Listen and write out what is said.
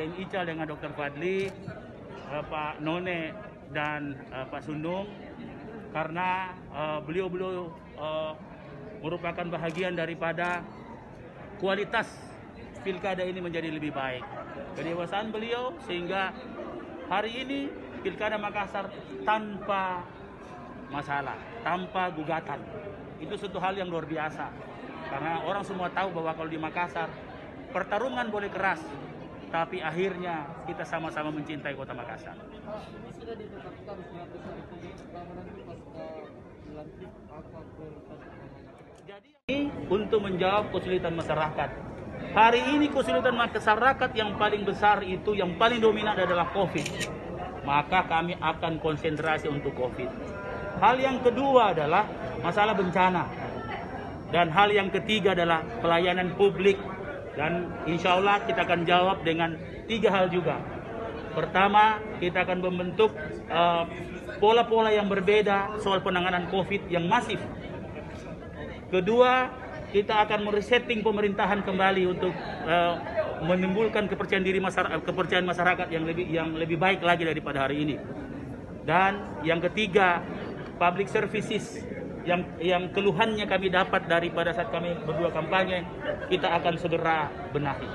Deng Ical dengan Dr. Fadli, Pak None dan Pak Sundung, karena beliau-beliau merupakan bahagian daripada kualitas pilkada ini menjadi lebih baik. Kedewasaan beliau sehingga hari ini Pilkada Makassar tanpa masalah, tanpa gugatan. Itu suatu hal yang luar biasa. Karena orang semua tahu bahwa kalau di Makassar pertarungan boleh keras, tapi akhirnya kita sama-sama mencintai kota Makassar. Ini sudah ditetapkan pertama nanti pasca dilantik apa prioritas utama? Jadi ini untuk menjawab kesulitan masyarakat. Hari ini kesulitan masyarakat yang paling besar itu, yang paling dominan adalah COVID. Maka kami akan konsentrasi untuk COVID. Hal yang kedua adalah masalah bencana. Dan hal yang ketiga adalah pelayanan publik. Dan insya Allah kita akan jawab dengan 3 hal juga. Pertama, kita akan membentuk pola-pola yang berbeda soal penanganan COVID yang masif. Kedua, kita akan meresetting pemerintahan kembali untuk menimbulkan kepercayaan masyarakat yang lebih baik lagi daripada hari ini. Dan yang ketiga, public services yang keluhannya kami dapat daripada saat kami berdua kampanye, kita akan segera benahi.